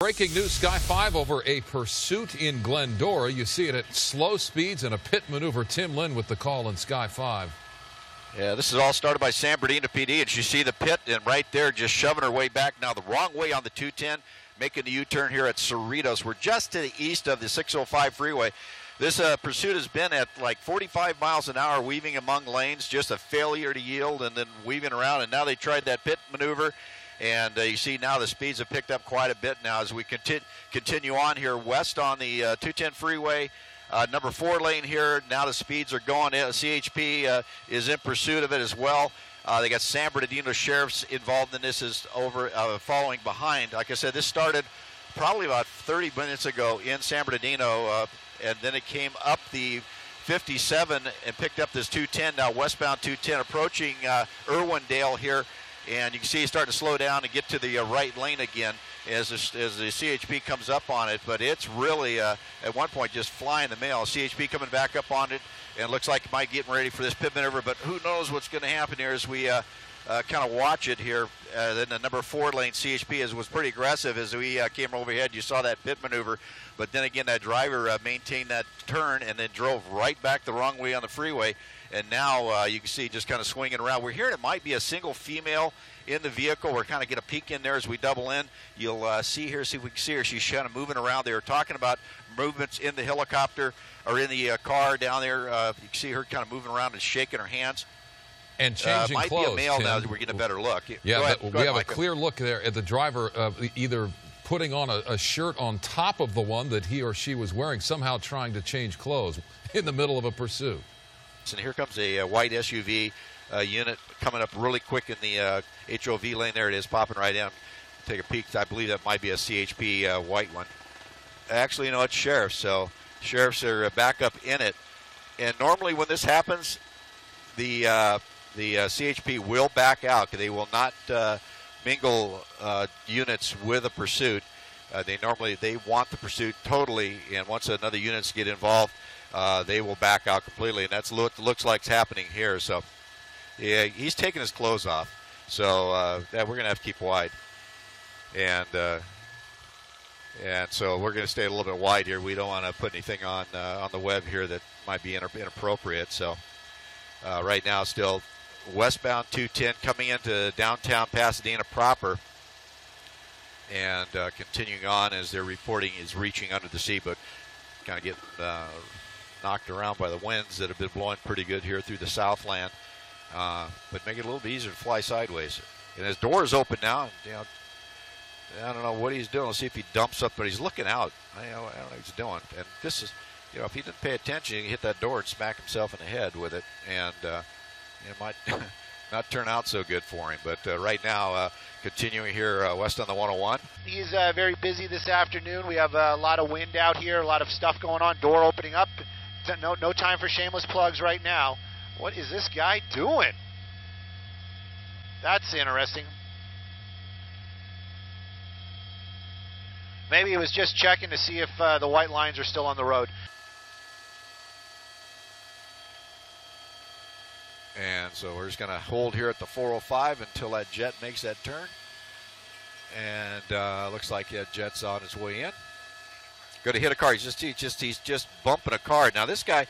Breaking news, Sky 5 over a pursuit in Glendale. You see it at slow speeds and a pit maneuver. Tim Lynn with the call in Sky 5. Yeah, this is all started by San Bernardino PD, and you see the pit, and right there just shoving her way back now the wrong way on the 210, making the U-turn here at Cerritos. We're just to the east of the 605 freeway. This pursuit has been at like 45 miles an hour, weaving among lanes, just a failure to yield and then weaving around, and now they tried that pit maneuver. And you see now the speeds have picked up quite a bit now as we continue on here west on the 210 freeway. Number 4 lane here. Now the speeds are going. CHP is in pursuit of it as well. They got San Bernardino sheriffs involved in this, is over following behind. Like I said, this started probably about 30 minutes ago in San Bernardino, and then it came up the 57 and picked up this 210. Now westbound 210 approaching Irwindale here. And you can see it's starting to slow down and get to the right lane again as the CHP comes up on it. But it's really, at one point, just flying the mail. CHP coming back up on it, and it looks like it might getting ready for this pit maneuver. But who knows what's going to happen here as we kind of watch it here. Then the number 4 lane CHP was pretty aggressive as we came overhead. You saw that pit maneuver. But then again, that driver maintained that turn and then drove right back the wrong way on the freeway. And now you can see just kind of swinging around. We're hearing it might be a single female in the vehicle. We're kind of get a peek in there as we double in. You'll see here, see if we can see her. She's kind of moving around. They were talking about movements in the helicopter or in the car down there. You can see her kind of moving around and shaking her hands. And changing might clothes. Might be a male Tim. now that we're getting a better look. Yeah, we have Micah. A clear look there at the driver either putting on a shirt on top of the one that he or she was wearing, somehow trying to change clothes in the middle of a pursuit. And here comes a white SUV unit coming up really quick in the HOV lane. There it is, popping right in. Take a peek. I believe that might be a CHP white one. Actually, you know, it's sheriffs, so sheriffs are back up in it. And normally when this happens, the CHP will back out. They will not mingle units with a pursuit. They want the pursuit totally, and once another units get involved, they will back out completely, and that's what looks like it's happening here. So, yeah, he's taking his clothes off. So we're going to have to keep wide, and so we're going to stay a little bit wide here. We don't want to put anything on the web here that might be inappropriate. So right now, still westbound 210 coming into downtown Pasadena proper, and continuing on as they're reporting is reaching under the seat, but kind of getting knocked around by the winds that have been blowing pretty good here through the Southland, but make it a little bit easier to fly sideways. And his door is open now. You know, I don't know what he's doing. Let's see if he dumps up, but he's looking out. I don't know what he's doing. And this is, you know, if he didn't pay attention, he can hit that door and smack himself in the head with it, and it might not turn out so good for him. But right now, continuing here west on the 101. He's very busy this afternoon. We have a lot of wind out here, a lot of stuff going on, door opening up. No time for shameless plugs right now. What is this guy doing? That's interesting. Maybe he was just checking to see if the white lines are still on the road. And so we're just going to hold here at the 405 until that jet makes that turn. And looks like that jet's on its way in. Going to hit a car. He's just bumping a car. Now this guy,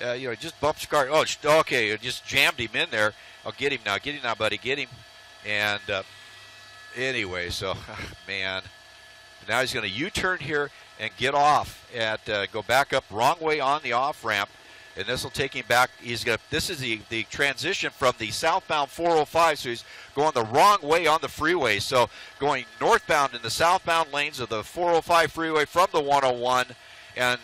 you know, just bumps a car. Oh, okay, it just jammed him in there. Oh, get him now, buddy, get him. And anyway, so man, now he's going to U-turn here and get off at go back up wrong way on the off ramp. And this will take him back. This is the transition from the southbound 405, so he's going the wrong way on the freeway. So going northbound in the southbound lanes of the 405 freeway from the 101. And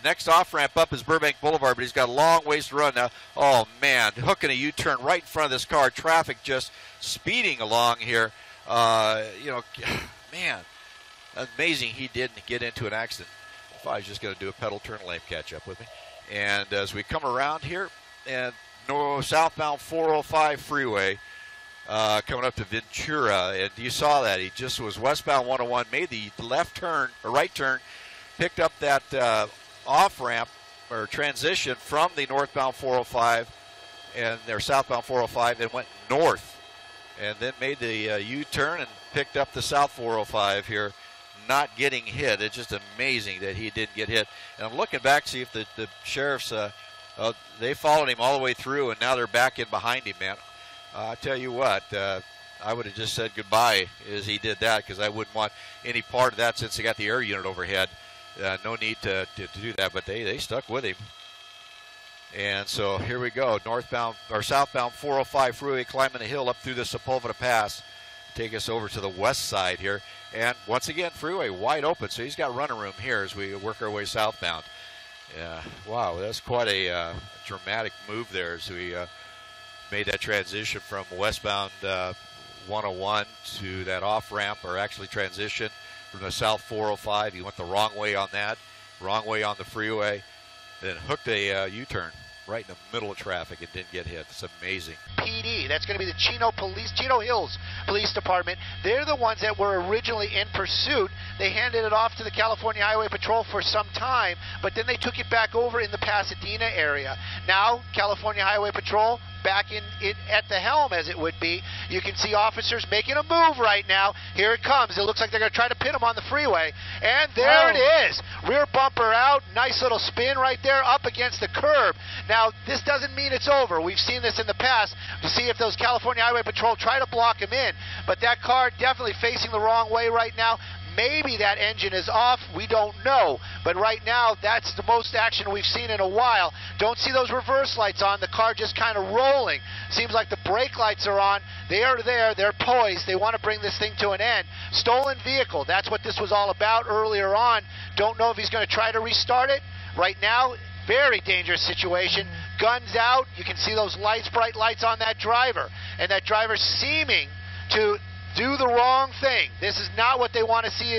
next off-ramp up is Burbank Boulevard, but he's got a long ways to run now. Oh, man, hooking a U-turn right in front of this car. Traffic just speeding along here. You know, man, amazing he didn't get into an accident. If I was just going to do a pedal turn lane catch up with me. And as we come around here, and southbound 405 freeway coming up to Ventura, and you saw that he just was westbound 101, made the left turn or right turn, picked up that off ramp or transition from the northbound 405 and their southbound 405 and went north, and then made the U-turn and picked up the south 405 here not getting hit. It's just amazing that he didn't get hit. And I'm looking back to see if the sheriffs, they followed him all the way through, and now they're back in behind him, man. I tell you what, I would have just said goodbye as he did that, because I wouldn't want any part of that since they got the air unit overhead. No need to do that, but they stuck with him. And so here we go, northbound or southbound 405 freeway, climbing the hill up through the Sepulveda Pass. Take us over to the west side here. And once again, freeway wide open, so he's got running room here as we work our way southbound. Wow, that's quite a dramatic move there as we made that transition from westbound 101 to that off-ramp, or actually transition from the south 405. He went the wrong way on that, wrong way on the freeway, then hooked a U-turn right in the middle of traffic and didn't get hit. It's amazing. PD, that's going to be the Chino Hills Police Department. They're the ones that were originally in pursuit. They handed it off to the California Highway Patrol for some time, but then they took it back over in the Pasadena area. Now, California Highway Patrol back at the helm, as it would be. You can see officers making a move right now. Here it comes. It looks like they're going to try to pin him on the freeway. And there it is. Rear bumper out. Nice little spin right there up against the curb. Now, this doesn't mean it's over. We've seen this in the past to see if those California Highway Patrol try to block him in. But that car definitely facing the wrong way right now. Maybe that engine is off. We don't know. But right now, that's the most action we've seen in a while. Don't see those reverse lights on. The car just kind of rolling. Seems like the brake lights are on. They are there. They're poised. They want to bring this thing to an end. Stolen vehicle. That's what this was all about earlier on. Don't know if he's going to try to restart it. Right now, very dangerous situation. Guns out. You can see those lights, bright lights on that driver. And that driver seeming to do the wrong thing. This is not what they want to see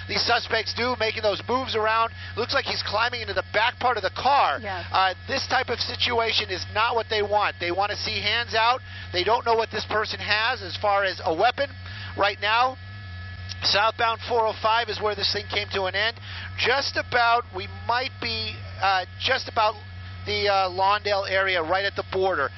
these suspects do, making those moves around. Looks like he's climbing into the back part of the car. Yes. This type of situation is not what they want. They want to see hands out. They don't know what this person has as far as a weapon. Right now, southbound 405 is where this thing came to an end. Just about, we might be just about the Lawndale area, right at the border.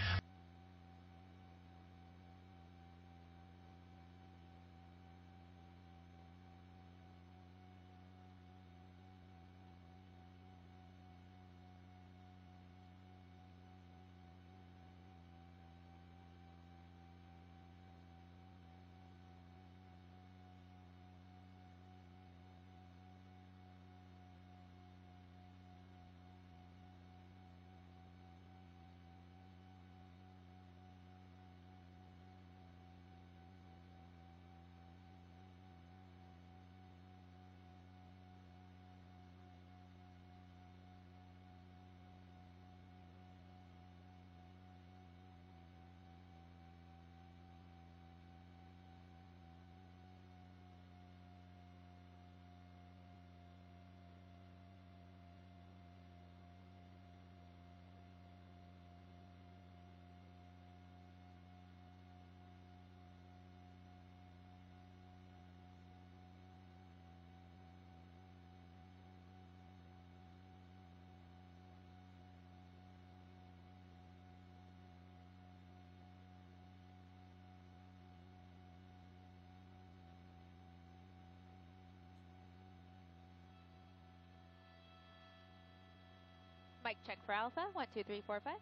Mic check for Alpha. 1, 2, 3, 4, 5.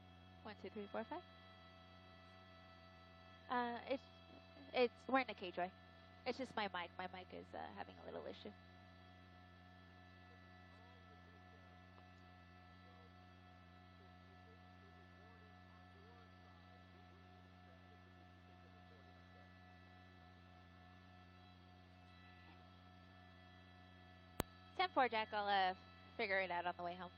1, 2, 3, 4, 5. We're in a K-Joy. It's just my mic. My mic is having a little issue. Ten-4, Jack. I'll figure it out on the way home.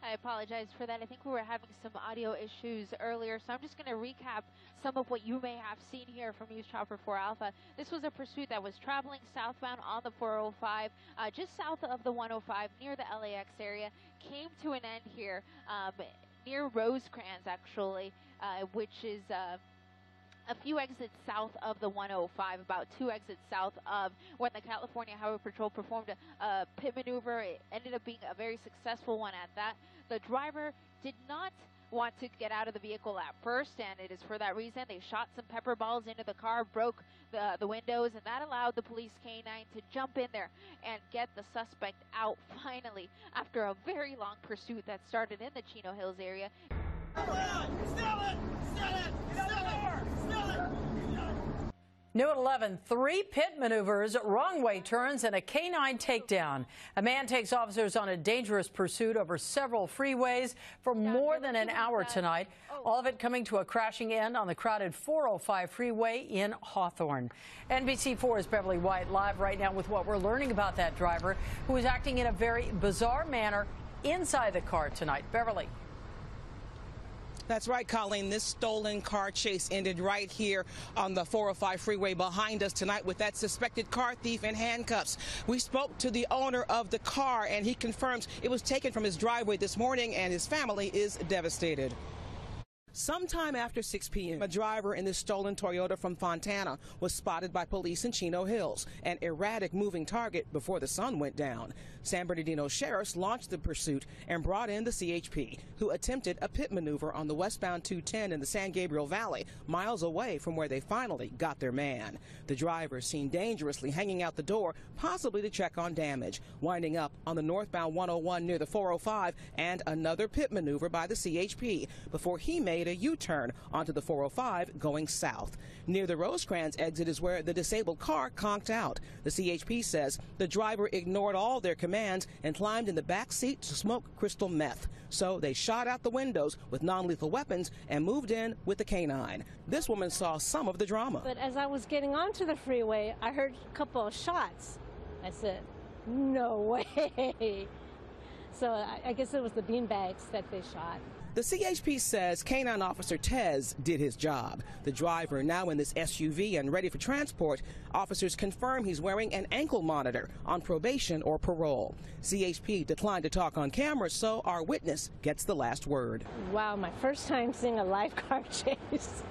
I apologize for that. I think we were having some audio issues earlier, so I'm just going to recap some of what you may have seen here from News Chopper 4 Alpha. This was a pursuit that was traveling southbound on the 405, just south of the 105, near the LAX area. Came to an end here near Rosecrans, actually, which is a few exits south of the 105, about 2 exits south of when the California Highway Patrol performed a pit maneuver. It ended up being a very successful one at that. The driver did not want to get out of the vehicle at first, and it is for that reason they shot some pepper balls into the car, broke the windows, and that allowed the police K-9 to jump in there and get the suspect out finally after a very long pursuit that started in the Chino Hills area. New at 11, 3 pit maneuvers, wrong way turns, and a K-9 takedown. A man takes officers on a dangerous pursuit over several freeways for more than an hour tonight. All of it coming to a crashing end on the crowded 405 freeway in Hawthorne. NBC4's Beverly White live right now with what we're learning about that driver who is acting in a very bizarre manner inside the car tonight. Beverly. That's right, Colleen. This stolen car chase ended right here on the 405 freeway behind us tonight with that suspected car thief in handcuffs. We spoke to the owner of the car, and he confirms it was taken from his driveway this morning, and his family is devastated. Sometime after 6 p.m., a driver in this stolen Toyota from Fontana was spotted by police in Chino Hills, an erratic moving target before the sun went down. San Bernardino sheriffs launched the pursuit and brought in the CHP, who attempted a pit maneuver on the westbound 210 in the San Gabriel Valley, miles away from where they finally got their man. The driver seen dangerously hanging out the door, possibly to check on damage, winding up on the northbound 101 near the 405, and another pit maneuver by the CHP before he made a U-turn onto the 405 going south. Near the Rosecrans exit is where the disabled car conked out. The CHP says the driver ignored all their commands and climbed in the back seat to smoke crystal meth. So they shot out the windows with non-lethal weapons and moved in with the K-9. This woman saw some of the drama. But as I was getting onto the freeway, I heard a couple of shots. I said, no way. So I guess it was the beanbags that they shot. The CHP says K-9 Officer Tez did his job. The driver, now in this SUV and ready for transport, officers confirm he's wearing an ankle monitor, on probation or parole. CHP declined to talk on camera, so our witness gets the last word. Wow, my first time seeing a live car chase.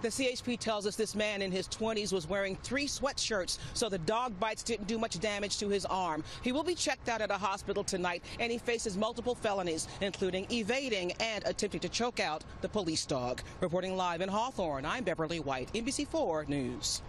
The CHP tells us this man in his 20s was wearing 3 sweatshirts, so the dog bites didn't do much damage to his arm. He will be checked out at a hospital tonight, and he faces multiple felonies, including evading and attempting to choke out the police dog. Reporting live in Hawthorne, I'm Beverly White, NBC4 News.